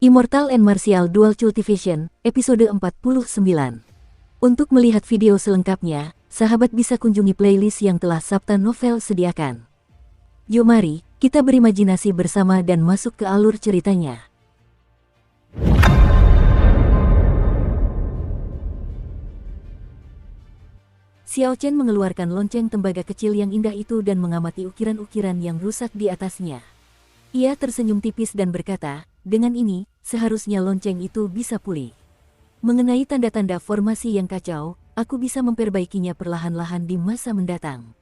Immortal and Martial Dual Cultivation, episode 49. Untuk melihat video selengkapnya, sahabat bisa kunjungi playlist yang telah Sabta Novel sediakan. Yuk mari, kita berimajinasi bersama dan masuk ke alur ceritanya. Xiao Chen mengeluarkan lonceng tembaga kecil yang indah itu dan mengamati ukiran-ukiran yang rusak di atasnya. Ia tersenyum tipis dan berkata, dengan ini, seharusnya lonceng itu bisa pulih. Mengenai tanda-tanda formasi yang kacau, aku bisa memperbaikinya perlahan-lahan di masa mendatang.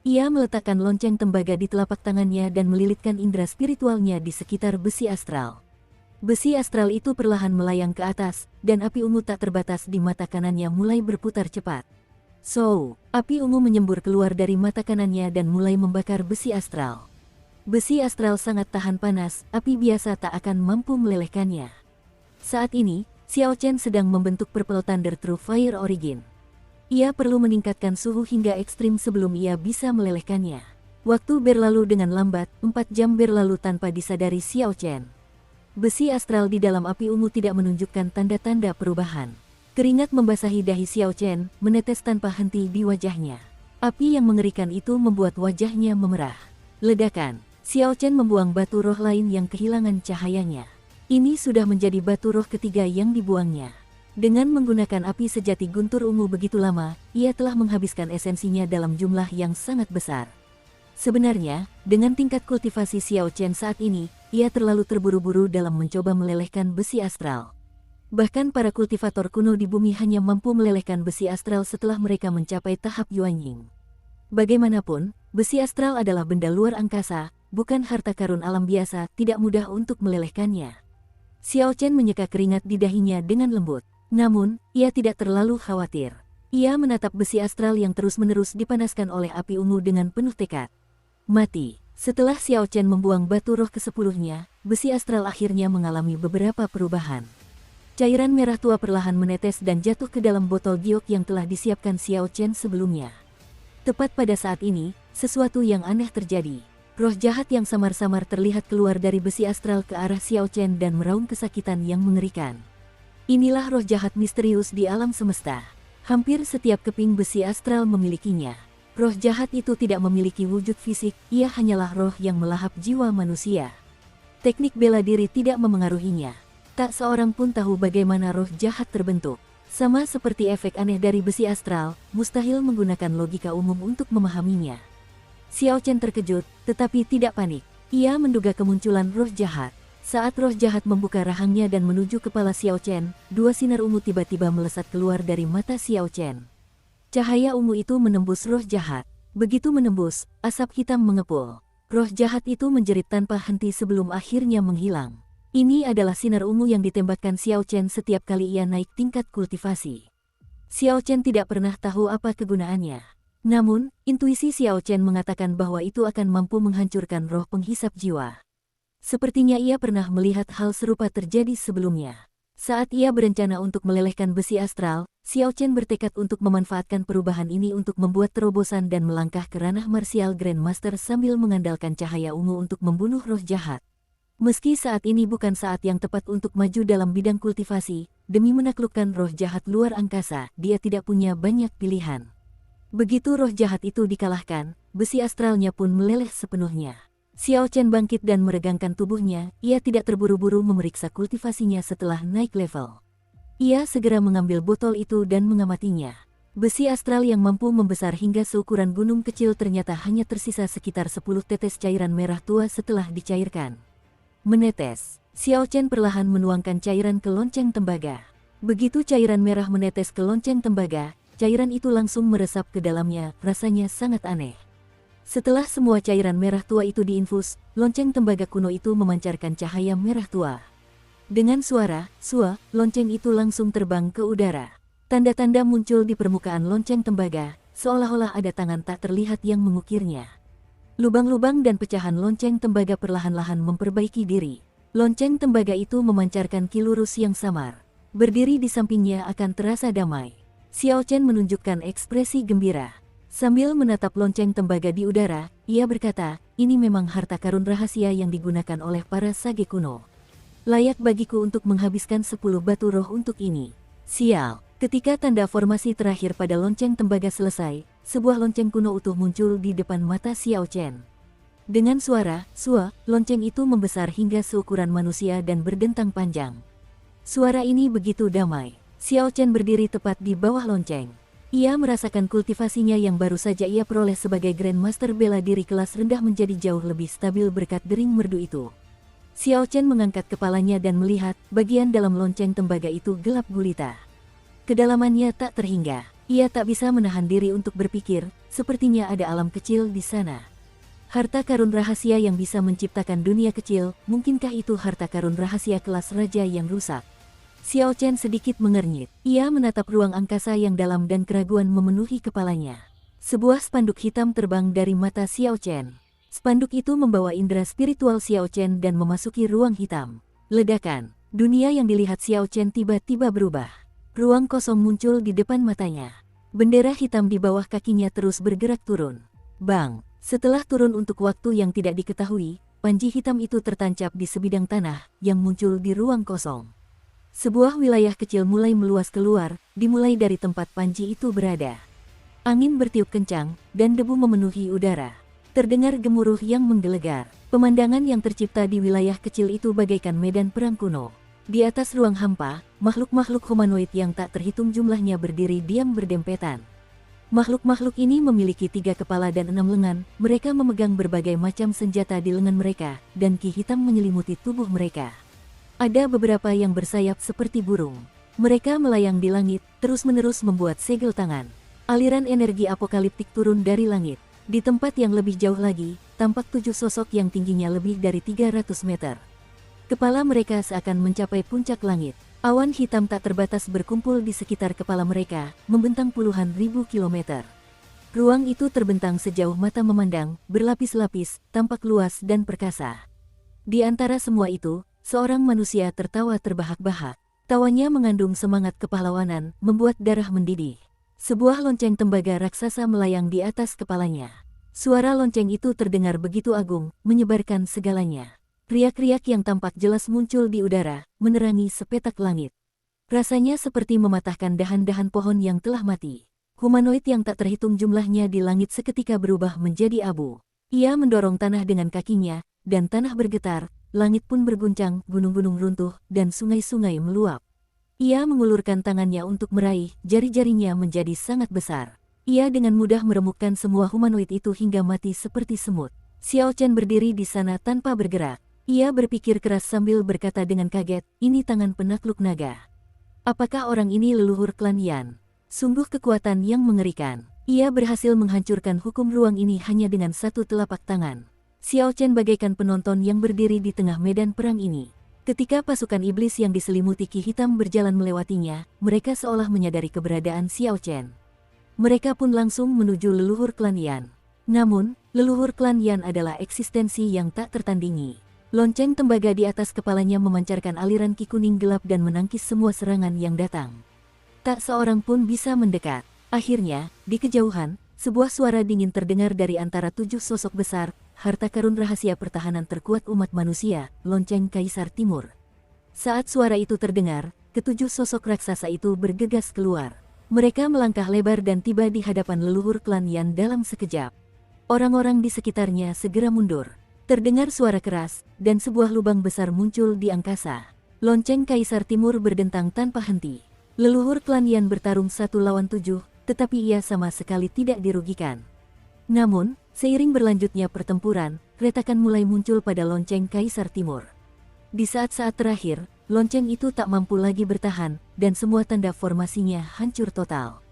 Ia meletakkan lonceng tembaga di telapak tangannya dan melilitkan indera spiritualnya di sekitar besi astral. Besi astral itu perlahan melayang ke atas, dan api ungu tak terbatas di mata kanannya mulai berputar cepat. Api ungu menyembur keluar dari mata kanannya dan mulai membakar besi astral. Besi astral sangat tahan panas, api biasa tak akan mampu melelehkannya. Saat ini, Xiao Chen sedang membentuk Purple Thunder True Fire Origin. Ia perlu meningkatkan suhu hingga ekstrim sebelum ia bisa melelehkannya. Waktu berlalu dengan lambat, 4 jam berlalu tanpa disadari Xiao Chen. Besi astral di dalam api ungu tidak menunjukkan tanda-tanda perubahan. Keringat membasahi dahi Xiao Chen, menetes tanpa henti di wajahnya. Api yang mengerikan itu membuat wajahnya memerah. Ledakan. Xiao Chen membuang batu roh lain yang kehilangan cahayanya. Ini sudah menjadi batu roh ketiga yang dibuangnya. Dengan menggunakan api sejati guntur ungu begitu lama, ia telah menghabiskan esensinya dalam jumlah yang sangat besar. Sebenarnya, dengan tingkat kultivasi Xiao Chen saat ini, ia terlalu terburu-buru dalam mencoba melelehkan besi astral. Bahkan para kultivator kuno di bumi hanya mampu melelehkan besi astral setelah mereka mencapai tahap Yuanying. Bagaimanapun, besi astral adalah benda luar angkasa, bukan harta karun alam biasa, tidak mudah untuk melelehkannya. Xiao Chen menyeka keringat di dahinya dengan lembut. Namun, ia tidak terlalu khawatir. Ia menatap besi astral yang terus-menerus dipanaskan oleh api ungu dengan penuh tekad. Mati. Setelah Xiao Chen membuang batu roh ke-10-nya, besi astral akhirnya mengalami beberapa perubahan. Cairan merah tua perlahan menetes dan jatuh ke dalam botol giok yang telah disiapkan Xiao Chen sebelumnya. Tepat pada saat ini, sesuatu yang aneh terjadi. Roh jahat yang samar-samar terlihat keluar dari besi astral ke arah Xiao Chen dan meraung kesakitan yang mengerikan. Inilah roh jahat misterius di alam semesta. Hampir setiap keping besi astral memilikinya. Roh jahat itu tidak memiliki wujud fisik, ia hanyalah roh yang melahap jiwa manusia. Teknik bela diri tidak memengaruhinya. Tak seorang pun tahu bagaimana roh jahat terbentuk. Sama seperti efek aneh dari besi astral, mustahil menggunakan logika umum untuk memahaminya. Xiao Chen terkejut, tetapi tidak panik. Ia menduga kemunculan roh jahat. Saat roh jahat membuka rahangnya dan menuju kepala Xiao Chen, 2 sinar ungu tiba-tiba melesat keluar dari mata Xiao Chen. Cahaya ungu itu menembus roh jahat. Begitu menembus, asap hitam mengepul. Roh jahat itu menjerit tanpa henti sebelum akhirnya menghilang. Ini adalah sinar ungu yang ditembakkan Xiao Chen setiap kali ia naik tingkat kultivasi. Xiao Chen tidak pernah tahu apa kegunaannya. Namun, intuisi Xiao Chen mengatakan bahwa itu akan mampu menghancurkan roh penghisap jiwa. Sepertinya ia pernah melihat hal serupa terjadi sebelumnya. Saat ia berencana untuk melelehkan besi astral, Xiao Chen bertekad untuk memanfaatkan perubahan ini untuk membuat terobosan dan melangkah ke ranah martial Grandmaster sambil mengandalkan cahaya ungu untuk membunuh roh jahat. Meski saat ini bukan saat yang tepat untuk maju dalam bidang kultivasi, demi menaklukkan roh jahat luar angkasa, dia tidak punya banyak pilihan. Begitu roh jahat itu dikalahkan, besi astralnya pun meleleh sepenuhnya. Xiao Chen bangkit dan meregangkan tubuhnya, ia tidak terburu-buru memeriksa kultivasinya setelah naik level. Ia segera mengambil botol itu dan mengamatinya. Besi astral yang mampu membesar hingga seukuran gunung kecil ternyata hanya tersisa sekitar 10 tetes cairan merah tua setelah dicairkan. Menetes. Xiao Chen perlahan menuangkan cairan ke lonceng tembaga. Begitu cairan merah menetes ke lonceng tembaga, cairan itu langsung meresap ke dalamnya, rasanya sangat aneh. Setelah semua cairan merah tua itu diinfus, lonceng tembaga kuno itu memancarkan cahaya merah tua. Dengan suara, lonceng itu langsung terbang ke udara. Tanda-tanda muncul di permukaan lonceng tembaga, seolah-olah ada tangan tak terlihat yang mengukirnya. Lubang-lubang dan pecahan lonceng tembaga perlahan-lahan memperbaiki diri. Lonceng tembaga itu memancarkan ki lurus yang samar. Berdiri di sampingnya akan terasa damai. Xiao Chen menunjukkan ekspresi gembira. Sambil menatap lonceng tembaga di udara, ia berkata, ini memang harta karun rahasia yang digunakan oleh para sage kuno. Layak bagiku untuk menghabiskan 10 batu roh untuk ini. Sial. Ketika tanda formasi terakhir pada lonceng tembaga selesai, sebuah lonceng kuno utuh muncul di depan mata Xiao Chen. Dengan suara, "Sua", lonceng itu membesar hingga seukuran manusia dan berdentang panjang. Suara ini begitu damai. Xiao Chen berdiri tepat di bawah lonceng. Ia merasakan kultivasinya yang baru saja ia peroleh sebagai Grandmaster bela diri kelas rendah menjadi jauh lebih stabil berkat dering merdu itu. Xiao Chen mengangkat kepalanya dan melihat bagian dalam lonceng tembaga itu gelap gulita. Kedalamannya tak terhingga. Ia tak bisa menahan diri untuk berpikir, sepertinya ada alam kecil di sana. Harta karun rahasia yang bisa menciptakan dunia kecil, mungkinkah itu harta karun rahasia kelas raja yang rusak? Xiao Chen sedikit mengernyit. Ia menatap ruang angkasa yang dalam dan keraguan memenuhi kepalanya. Sebuah spanduk hitam terbang dari mata Xiao Chen. Spanduk itu membawa indera spiritual Xiao Chen dan memasuki ruang hitam. Ledakan. Dunia yang dilihat Xiao Chen tiba-tiba berubah. Ruang kosong muncul di depan matanya. Bendera hitam di bawah kakinya terus bergerak turun. Bang! Setelah turun untuk waktu yang tidak diketahui, panji hitam itu tertancap di sebidang tanah yang muncul di ruang kosong. Sebuah wilayah kecil mulai meluas keluar, dimulai dari tempat panji itu berada. Angin bertiup kencang, dan debu memenuhi udara. Terdengar gemuruh yang menggelegar. Pemandangan yang tercipta di wilayah kecil itu bagaikan medan perang kuno. Di atas ruang hampa, makhluk-makhluk humanoid yang tak terhitung jumlahnya berdiri diam berdempetan. Makhluk-makhluk ini memiliki 3 kepala dan 6 lengan, mereka memegang berbagai macam senjata di lengan mereka, dan ki hitam menyelimuti tubuh mereka. Ada beberapa yang bersayap seperti burung. Mereka melayang di langit, terus-menerus membuat segel tangan. Aliran energi apokaliptik turun dari langit. Di tempat yang lebih jauh lagi, tampak 7 sosok yang tingginya lebih dari 300 meter. Kepala mereka seakan mencapai puncak langit. Awan hitam tak terbatas berkumpul di sekitar kepala mereka, membentang puluhan ribu kilometer. Ruang itu terbentang sejauh mata memandang, berlapis-lapis, tampak luas dan perkasa. Di antara semua itu, seorang manusia tertawa terbahak-bahak. Tawanya mengandung semangat kepahlawanan, membuat darah mendidih. Sebuah lonceng tembaga raksasa melayang di atas kepalanya. Suara lonceng itu terdengar begitu agung, menyebarkan segalanya. Riak-riak yang tampak jelas muncul di udara, menerangi sepetak langit. Rasanya seperti mematahkan dahan-dahan pohon yang telah mati. Humanoid yang tak terhitung jumlahnya di langit seketika berubah menjadi abu. Ia mendorong tanah dengan kakinya, dan tanah bergetar, langit pun berguncang, gunung-gunung runtuh, dan sungai-sungai meluap. Ia mengulurkan tangannya untuk meraih, jari-jarinya menjadi sangat besar. Ia dengan mudah meremukkan semua humanoid itu hingga mati seperti semut. Xiao Chen berdiri di sana tanpa bergerak. Ia berpikir keras sambil berkata dengan kaget, "Ini tangan penakluk naga. Apakah orang ini leluhur klan Yan? Sungguh kekuatan yang mengerikan." Ia berhasil menghancurkan hukum ruang ini hanya dengan satu telapak tangan. Xiao Chen bagaikan penonton yang berdiri di tengah medan perang ini. Ketika pasukan iblis yang diselimuti ki hitam berjalan melewatinya, mereka seolah menyadari keberadaan Xiao Chen. Mereka pun langsung menuju leluhur klan Yan. Namun, leluhur klan Yan adalah eksistensi yang tak tertandingi. Lonceng tembaga di atas kepalanya memancarkan aliran ki kuning gelap dan menangkis semua serangan yang datang. Tak seorang pun bisa mendekat. Akhirnya, di kejauhan, sebuah suara dingin terdengar dari antara 7 sosok besar, harta karun rahasia pertahanan terkuat umat manusia, lonceng Kaisar Timur. Saat suara itu terdengar, ketujuh sosok raksasa itu bergegas keluar. Mereka melangkah lebar dan tiba di hadapan leluhur klan Yan dalam sekejap. Orang-orang di sekitarnya segera mundur. Terdengar suara keras, dan sebuah lubang besar muncul di angkasa. Lonceng Kaisar Timur berdentang tanpa henti. Leluhur klan Yan bertarung 1 lawan 7, tetapi ia sama sekali tidak dirugikan. Namun, seiring berlanjutnya pertempuran, retakan mulai muncul pada lonceng Kaisar Timur. Di saat-saat terakhir, lonceng itu tak mampu lagi bertahan, dan semua tanda formasinya hancur total.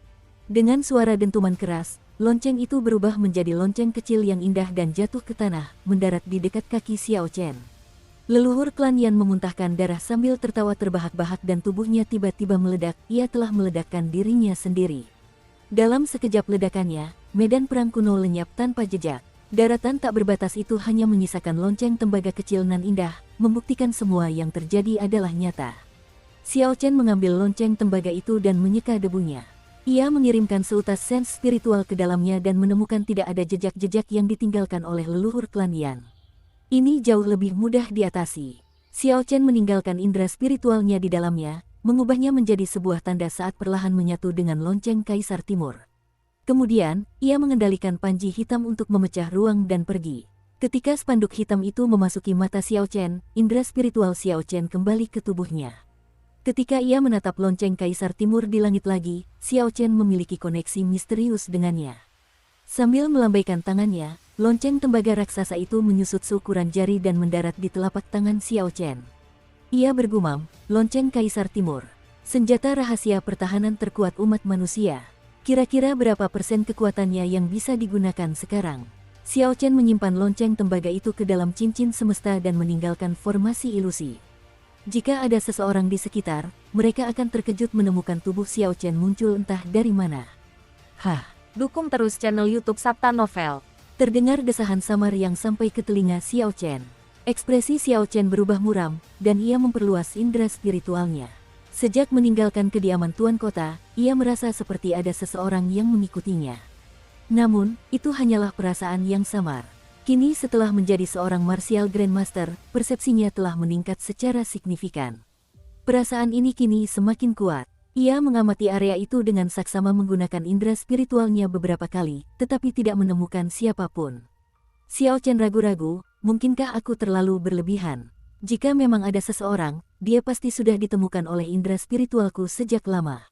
Dengan suara dentuman keras, lonceng itu berubah menjadi lonceng kecil yang indah dan jatuh ke tanah, mendarat di dekat kaki Xiao Chen. Leluhur klan Yan memuntahkan darah sambil tertawa terbahak-bahak dan tubuhnya tiba-tiba meledak, ia telah meledakkan dirinya sendiri. Dalam sekejap ledakannya, medan perang kuno lenyap tanpa jejak. Daratan tak berbatas itu hanya menyisakan lonceng tembaga kecil nan indah, membuktikan semua yang terjadi adalah nyata. Xiao Chen mengambil lonceng tembaga itu dan menyeka debunya. Ia mengirimkan seutas sens spiritual ke dalamnya dan menemukan tidak ada jejak-jejak yang ditinggalkan oleh leluhur klan Yan. Ini jauh lebih mudah diatasi. Xiao Chen meninggalkan indera spiritualnya di dalamnya, mengubahnya menjadi sebuah tanda saat perlahan menyatu dengan lonceng Kaisar Timur. Kemudian, ia mengendalikan panji hitam untuk memecah ruang dan pergi. Ketika spanduk hitam itu memasuki mata Xiao Chen, indera spiritual Xiao Chen kembali ke tubuhnya. Ketika ia menatap lonceng Kaisar Timur di langit lagi, Xiao Chen memiliki koneksi misterius dengannya. Sambil melambaikan tangannya, lonceng tembaga raksasa itu menyusut seukuran jari dan mendarat di telapak tangan Xiao Chen. Ia bergumam, lonceng Kaisar Timur. Senjata rahasia pertahanan terkuat umat manusia. Kira-kira berapa persen kekuatannya yang bisa digunakan sekarang? Xiao Chen menyimpan lonceng tembaga itu ke dalam cincin semesta dan meninggalkan formasi ilusi. Jika ada seseorang di sekitar, mereka akan terkejut menemukan tubuh Xiao Chen muncul entah dari mana. Hah! Dukung terus channel YouTube Sabta Novel. Terdengar desahan samar yang sampai ke telinga Xiao Chen. Ekspresi Xiao Chen berubah muram, dan ia memperluas indera spiritualnya. Sejak meninggalkan kediaman Tuan Kota, ia merasa seperti ada seseorang yang mengikutinya. Namun, itu hanyalah perasaan yang samar. Kini setelah menjadi seorang martial grandmaster, persepsinya telah meningkat secara signifikan. Perasaan ini kini semakin kuat. Ia mengamati area itu dengan saksama menggunakan indera spiritualnya beberapa kali, tetapi tidak menemukan siapapun. Xiao Chen ragu-ragu, mungkinkah aku terlalu berlebihan? Jika memang ada seseorang, dia pasti sudah ditemukan oleh indera spiritualku sejak lama.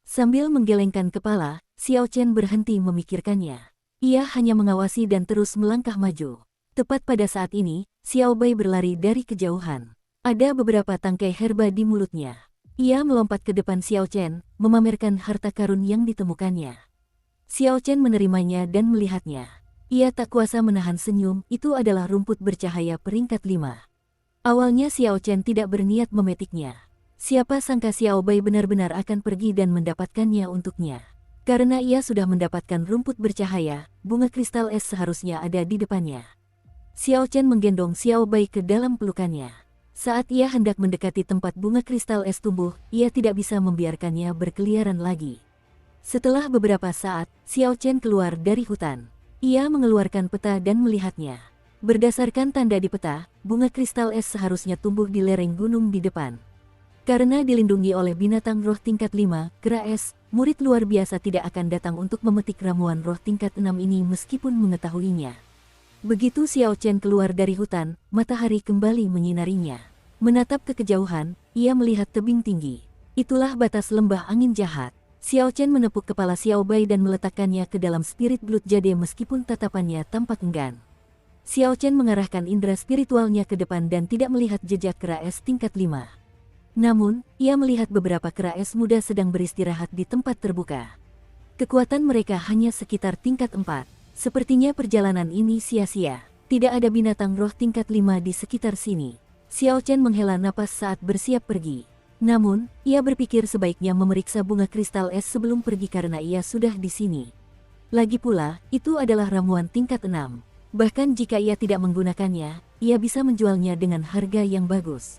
Sambil menggelengkan kepala, Xiao Chen berhenti memikirkannya. Ia hanya mengawasi dan terus melangkah maju. Tepat pada saat ini, Xiao Bai berlari dari kejauhan. Ada beberapa tangkai herba di mulutnya. Ia melompat ke depan Xiao Chen, memamerkan harta karun yang ditemukannya. Xiao Chen menerimanya dan melihatnya. Ia tak kuasa menahan senyum, itu adalah rumput bercahaya peringkat 5. Awalnya Xiao Chen tidak berniat memetiknya. Siapa sangka Xiao Bai benar-benar akan pergi dan mendapatkannya untuknya. Karena ia sudah mendapatkan rumput bercahaya, bunga kristal es seharusnya ada di depannya. Xiao Chen menggendong Xiao Bai ke dalam pelukannya. Saat ia hendak mendekati tempat bunga kristal es tumbuh, ia tidak bisa membiarkannya berkeliaran lagi. Setelah beberapa saat, Xiao Chen keluar dari hutan. Ia mengeluarkan peta dan melihatnya. Berdasarkan tanda di peta, bunga kristal es seharusnya tumbuh di lereng gunung di depan. Karena dilindungi oleh binatang roh tingkat 5, kera es, murid luar biasa tidak akan datang untuk memetik ramuan roh tingkat 6 ini meskipun mengetahuinya. Begitu Xiao Chen keluar dari hutan, matahari kembali menyinarinya. Menatap ke kejauhan, ia melihat tebing tinggi. Itulah batas lembah angin jahat. Xiao Chen menepuk kepala Xiao Bai dan meletakkannya ke dalam spirit blood jade meskipun tatapannya tampak enggan. Xiao Chen mengarahkan indera spiritualnya ke depan dan tidak melihat jejak kera es tingkat 5. Namun, ia melihat beberapa kera es muda sedang beristirahat di tempat terbuka. Kekuatan mereka hanya sekitar tingkat 4. Sepertinya perjalanan ini sia-sia. Tidak ada binatang roh tingkat 5 di sekitar sini. Xiao Chen menghela napas saat bersiap pergi. Namun, ia berpikir sebaiknya memeriksa bunga kristal es sebelum pergi karena ia sudah di sini. Lagi pula, itu adalah ramuan tingkat 6. Bahkan jika ia tidak menggunakannya, ia bisa menjualnya dengan harga yang bagus.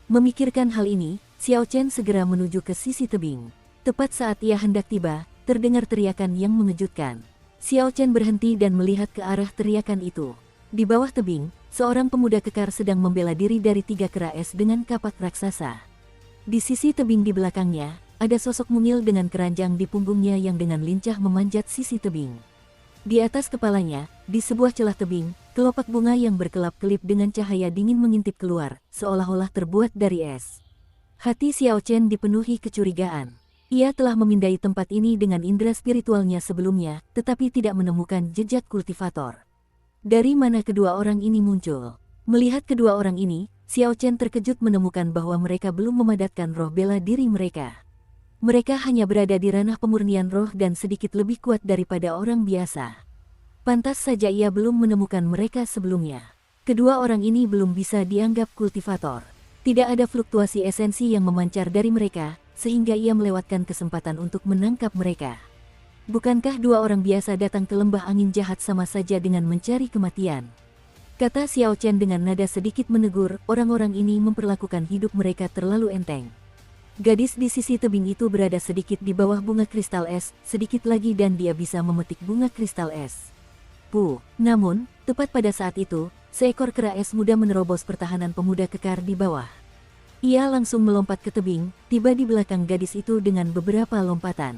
Memikirkan hal ini, Xiao Chen segera menuju ke sisi tebing. Tepat saat ia hendak tiba, terdengar teriakan yang mengejutkan. Xiao Chen berhenti dan melihat ke arah teriakan itu. Di bawah tebing, seorang pemuda kekar sedang membela diri dari 3 kera es dengan kapak raksasa. Di sisi tebing di belakangnya, ada sosok mungil dengan keranjang di punggungnya yang dengan lincah memanjat sisi tebing. Di atas kepalanya, di sebuah celah tebing, kelopak bunga yang berkelap-kelip dengan cahaya dingin mengintip keluar, seolah-olah terbuat dari es. Hati Xiao Chen dipenuhi kecurigaan. Ia telah memindai tempat ini dengan indera spiritualnya sebelumnya, tetapi tidak menemukan jejak kultivator. Dari mana kedua orang ini muncul? Melihat kedua orang ini, Xiao Chen terkejut menemukan bahwa mereka belum memadatkan roh bela diri mereka. Mereka hanya berada di ranah pemurnian roh dan sedikit lebih kuat daripada orang biasa. Pantas saja ia belum menemukan mereka sebelumnya. Kedua orang ini belum bisa dianggap kultivator. Tidak ada fluktuasi esensi yang memancar dari mereka, sehingga ia melewatkan kesempatan untuk menangkap mereka. Bukankah dua orang biasa datang ke lembah angin jahat sama saja dengan mencari kematian? Kata Xiao Chen dengan nada sedikit menegur, orang-orang ini memperlakukan hidup mereka terlalu enteng. Gadis di sisi tebing itu berada sedikit di bawah bunga kristal es, sedikit lagi dan dia bisa memetik bunga kristal es. Namun, tepat pada saat itu, seekor kera es muda menerobos pertahanan pemuda kekar di bawah. Ia langsung melompat ke tebing, tiba di belakang gadis itu dengan beberapa lompatan.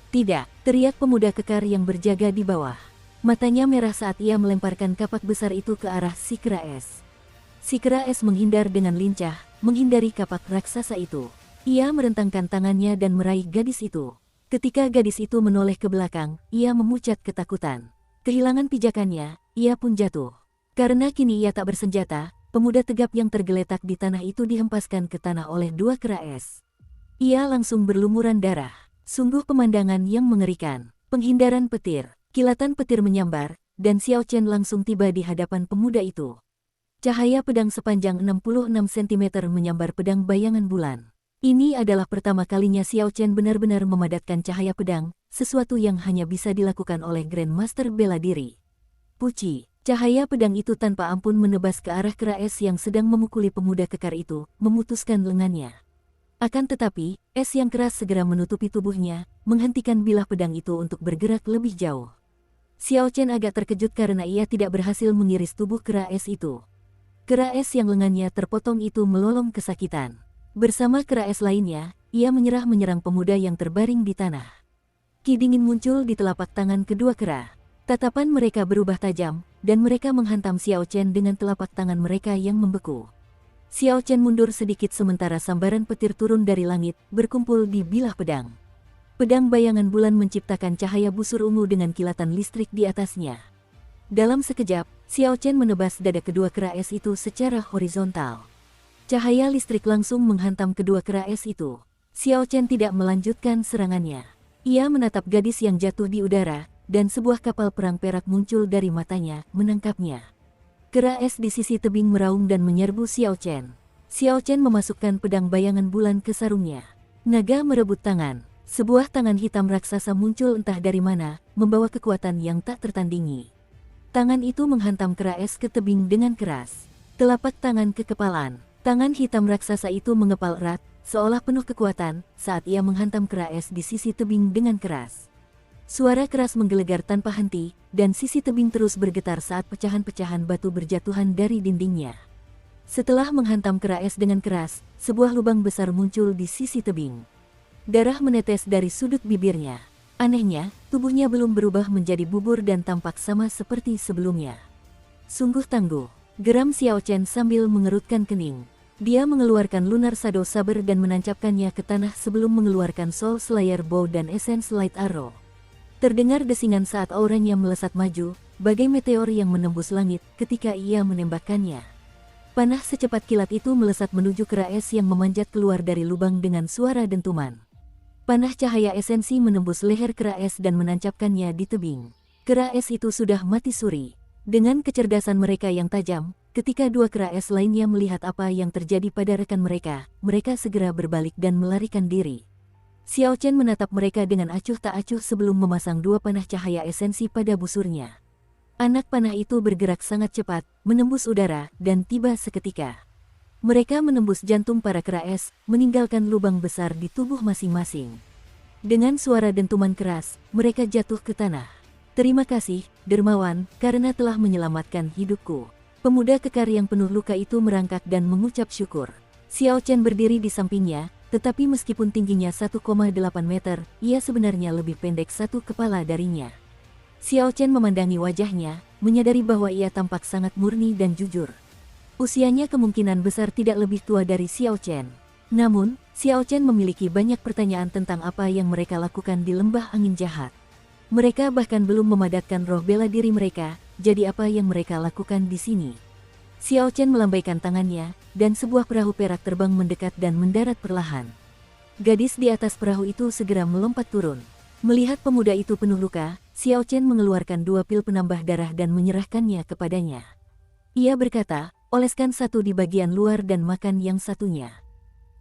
"Tidak!" teriak pemuda kekar yang berjaga di bawah. Matanya merah saat ia melemparkan kapak besar itu ke arah si kera es. Si kera es menghindar dengan lincah, menghindari kapak raksasa itu. Ia merentangkan tangannya dan meraih gadis itu. Ketika gadis itu menoleh ke belakang, ia memucat ketakutan. Kehilangan pijakannya, ia pun jatuh. Karena kini ia tak bersenjata, pemuda tegap yang tergeletak di tanah itu dihempaskan ke tanah oleh dua kera es. Ia langsung berlumuran darah. Sungguh pemandangan yang mengerikan. Penghindaran petir, kilatan petir menyambar, dan Xiao Chen langsung tiba di hadapan pemuda itu. Cahaya pedang sepanjang 66 cm menyambar pedang bayangan bulan. Ini adalah pertama kalinya Xiao Chen benar-benar memadatkan cahaya pedang, sesuatu yang hanya bisa dilakukan oleh Grandmaster bela diri. Puci, cahaya pedang itu tanpa ampun menebas ke arah kera es yang sedang memukuli pemuda kekar itu, memutuskan lengannya. Akan tetapi, es yang keras segera menutupi tubuhnya, menghentikan bilah pedang itu untuk bergerak lebih jauh. Xiao Chen agak terkejut karena ia tidak berhasil mengiris tubuh kera es itu. Kera es yang lengannya terpotong itu melolong kesakitan. Bersama kera es lainnya, ia menyerang pemuda yang terbaring di tanah. Ki dingin muncul di telapak tangan kedua kera. Tatapan mereka berubah tajam, dan mereka menghantam Xiao Chen dengan telapak tangan mereka yang membeku. Xiao Chen mundur sedikit sementara sambaran petir turun dari langit, berkumpul di bilah pedang. Pedang bayangan bulan menciptakan cahaya busur ungu dengan kilatan listrik di atasnya. Dalam sekejap, Xiao Chen menebas dada kedua kera es itu secara horizontal. Cahaya listrik langsung menghantam kedua kera es itu. Xiao Chen tidak melanjutkan serangannya. Ia menatap gadis yang jatuh di udara, dan sebuah kapal perang perak muncul dari matanya, menangkapnya. Kera es di sisi tebing meraung dan menyerbu Xiao Chen. Xiao Chen memasukkan pedang bayangan bulan ke sarungnya. Naga merebut tangan. Sebuah tangan hitam raksasa muncul entah dari mana, membawa kekuatan yang tak tertandingi. Tangan itu menghantam kera es ke tebing dengan keras. Telapak tangan kekepalan. Tangan hitam raksasa itu mengepal erat, seolah penuh kekuatan, saat ia menghantam kera es di sisi tebing dengan keras. Suara keras menggelegar tanpa henti, dan sisi tebing terus bergetar saat pecahan-pecahan batu berjatuhan dari dindingnya. Setelah menghantam kera es dengan keras, sebuah lubang besar muncul di sisi tebing. Darah menetes dari sudut bibirnya. Anehnya, tubuhnya belum berubah menjadi bubur dan tampak sama seperti sebelumnya. Sungguh tangguh, geram Xiao Chen sambil mengerutkan kening. Dia mengeluarkan Lunar Shadow Saber dan menancapkannya ke tanah sebelum mengeluarkan Soul Slayer Bow dan Essence Light Arrow. Terdengar desingan saat auranya melesat maju, bagai meteor yang menembus langit ketika ia menembakkannya. Panah secepat kilat itu melesat menuju kera es yang memanjat keluar dari lubang dengan suara dentuman. Panah cahaya esensi menembus leher kera es dan menancapkannya di tebing. Kera es itu sudah mati suri. Dengan kecerdasan mereka yang tajam, ketika dua kera es lainnya melihat apa yang terjadi pada rekan mereka, mereka segera berbalik dan melarikan diri. Xiao Chen menatap mereka dengan acuh tak acuh sebelum memasang dua panah cahaya esensi pada busurnya. Anak panah itu bergerak sangat cepat, menembus udara, dan tiba seketika. Mereka menembus jantung para kera es, meninggalkan lubang besar di tubuh masing-masing. Dengan suara dentuman keras, mereka jatuh ke tanah. "Terima kasih, dermawan, karena telah menyelamatkan hidupku." Pemuda kekar yang penuh luka itu merangkak dan mengucap syukur. Xiao Chen berdiri di sampingnya, tetapi meskipun tingginya 1,8 meter, ia sebenarnya lebih pendek satu kepala darinya. Xiao Chen memandangi wajahnya, menyadari bahwa ia tampak sangat murni dan jujur. Usianya kemungkinan besar tidak lebih tua dari Xiao Chen. Namun, Xiao Chen memiliki banyak pertanyaan tentang apa yang mereka lakukan di lembah angin jahat. Mereka bahkan belum memadatkan roh bela diri mereka, jadi apa yang mereka lakukan di sini? Xiao Chen melambaikan tangannya, dan sebuah perahu perak terbang mendekat dan mendarat perlahan. Gadis di atas perahu itu segera melompat turun. Melihat pemuda itu penuh luka, Xiao Chen mengeluarkan 2 pil penambah darah dan menyerahkannya kepadanya. Ia berkata, "Oleskan satu di bagian luar dan makan yang satunya.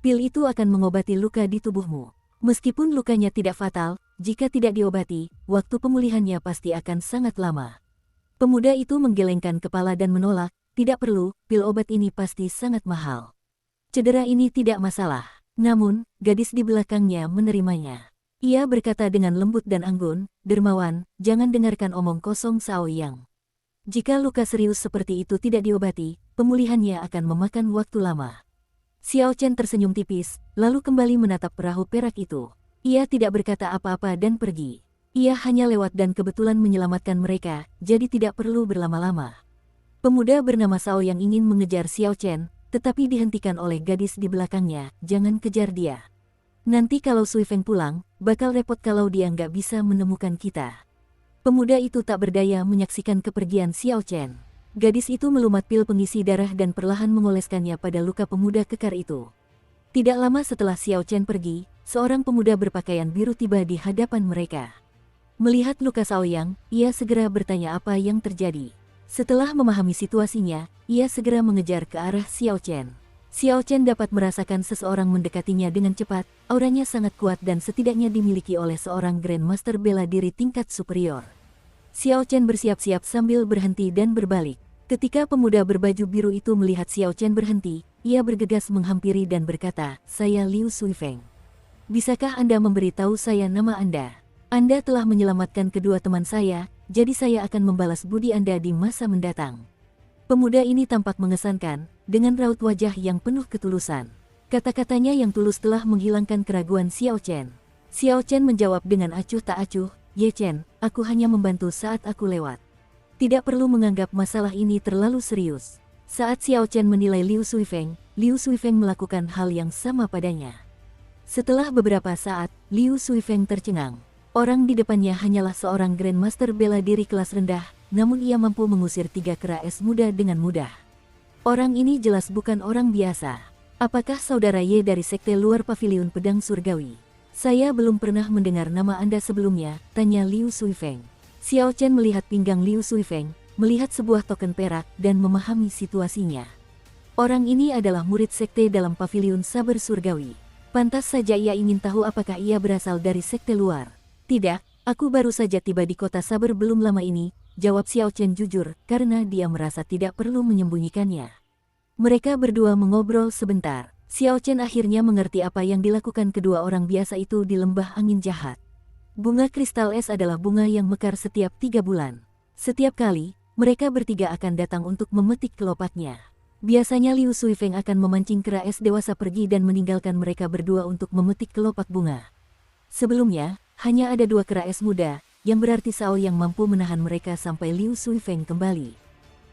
Pil itu akan mengobati luka di tubuhmu. Meskipun lukanya tidak fatal, jika tidak diobati, waktu pemulihannya pasti akan sangat lama." Pemuda itu menggelengkan kepala dan menolak, "Tidak perlu, pil obat ini pasti sangat mahal. Cedera ini tidak masalah." Namun, gadis di belakangnya menerimanya. Ia berkata dengan lembut dan anggun, "Dermawan, jangan dengarkan omong kosong Shaoyang. Jika luka serius seperti itu tidak diobati, pemulihannya akan memakan waktu lama." Xiao Chen tersenyum tipis, lalu kembali menatap perahu perak itu. Ia tidak berkata apa-apa dan pergi. Ia hanya lewat dan kebetulan menyelamatkan mereka, jadi tidak perlu berlama-lama. Pemuda bernama Shao yang ingin mengejar Xiao Chen, tetapi dihentikan oleh gadis di belakangnya, "Jangan kejar dia. Nanti kalau Sui Feng pulang, bakal repot kalau dia nggak bisa menemukan kita." Pemuda itu tak berdaya menyaksikan kepergian Xiao Chen. Gadis itu melumat pil pengisi darah dan perlahan mengoleskannya pada luka pemuda kekar itu. Tidak lama setelah Xiao Chen pergi, seorang pemuda berpakaian biru tiba di hadapan mereka. Melihat luka Shaoyang, ia segera bertanya apa yang terjadi. Setelah memahami situasinya, ia segera mengejar ke arah Xiao Chen. Xiao Chen dapat merasakan seseorang mendekatinya dengan cepat, auranya sangat kuat dan setidaknya dimiliki oleh seorang Grandmaster bela diri tingkat superior. Xiao Chen bersiap-siap sambil berhenti dan berbalik. Ketika pemuda berbaju biru itu melihat Xiao Chen berhenti, ia bergegas menghampiri dan berkata, "Saya Liu Suifeng. Bisakah Anda memberitahu saya nama Anda? Anda telah menyelamatkan kedua teman saya, jadi saya akan membalas budi Anda di masa mendatang." Pemuda ini tampak mengesankan, dengan raut wajah yang penuh ketulusan. Kata-katanya yang tulus telah menghilangkan keraguan Xiao Chen. Xiao Chen menjawab dengan acuh tak acuh, "Ye Chen, aku hanya membantu saat aku lewat. Tidak perlu menganggap masalah ini terlalu serius." Saat Xiao Chen menilai Liu Suifeng melakukan hal yang sama padanya. Setelah beberapa saat, Liu Suifeng tercengang. Orang di depannya hanyalah seorang Grandmaster bela diri kelas rendah, namun ia mampu mengusir 3 kera es muda dengan mudah. Orang ini jelas bukan orang biasa. "Apakah saudara Ye dari sekte luar paviliun pedang surgawi? Saya belum pernah mendengar nama Anda sebelumnya," tanya Liu Suifeng. Xiao Chen melihat pinggang Liu Suifeng, melihat sebuah token perak dan memahami situasinya. Orang ini adalah murid sekte dalam paviliun saber surgawi. Pantas saja ia ingin tahu apakah ia berasal dari sekte luar. "Tidak, aku baru saja tiba di kota saber belum lama ini," jawab Xiao Chen jujur, karena dia merasa tidak perlu menyembunyikannya. Mereka berdua mengobrol sebentar. Xiao Chen akhirnya mengerti apa yang dilakukan kedua orang biasa itu di lembah angin jahat. Bunga kristal es adalah bunga yang mekar setiap 3 bulan. Setiap kali, mereka bertiga akan datang untuk memetik kelopaknya. Biasanya Liu Suifeng akan memancing kera es dewasa pergi dan meninggalkan mereka berdua untuk memetik kelopak bunga. Sebelumnya, hanya ada 2 kera es muda, yang berarti Shao yang mampu menahan mereka sampai Liu Suifeng kembali.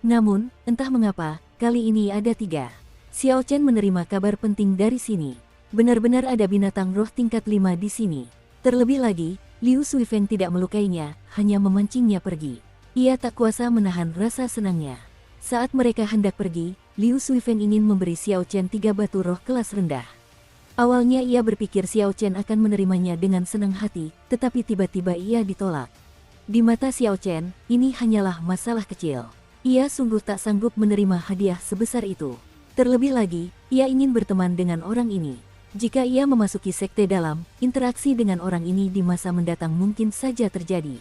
Namun, entah mengapa, kali ini ada 3. Xiao Chen menerima kabar penting dari sini. Benar-benar ada binatang roh tingkat 5 di sini. Terlebih lagi, Liu Suifeng tidak melukainya, hanya memancingnya pergi. Ia tak kuasa menahan rasa senangnya. Saat mereka hendak pergi, Liu Suifeng ingin memberi Xiao Chen 3 batu roh kelas rendah. Awalnya ia berpikir Xiao Chen akan menerimanya dengan senang hati, tetapi tiba-tiba ia ditolak. Di mata Xiao Chen, ini hanyalah masalah kecil. Ia sungguh tak sanggup menerima hadiah sebesar itu. Terlebih lagi, ia ingin berteman dengan orang ini. Jika ia memasuki sekte dalam, interaksi dengan orang ini di masa mendatang mungkin saja terjadi.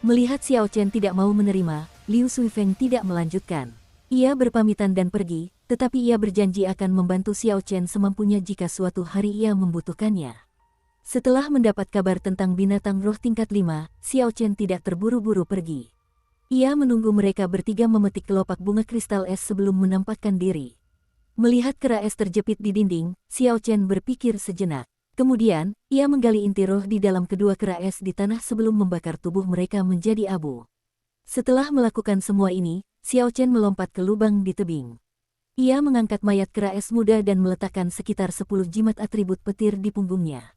Melihat Xiao Chen tidak mau menerima, Liu Suifeng tidak melanjutkan. Ia berpamitan dan pergi, tetapi ia berjanji akan membantu Xiao Chen semampunya jika suatu hari ia membutuhkannya. Setelah mendapat kabar tentang binatang roh tingkat 5, Xiao Chen tidak terburu-buru pergi. Ia menunggu mereka bertiga memetik kelopak bunga kristal es sebelum menampakkan diri. Melihat kera es terjepit di dinding, Xiao Chen berpikir sejenak. Kemudian, ia menggali inti roh di dalam kedua kera es di tanah sebelum membakar tubuh mereka menjadi abu. Setelah melakukan semua ini, Xiao Chen melompat ke lubang di tebing. Ia mengangkat mayat kera es muda dan meletakkan sekitar 10 jimat atribut petir di punggungnya.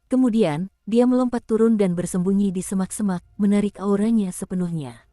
Kemudian, dia melompat turun dan bersembunyi di semak-semak, menarik auranya sepenuhnya.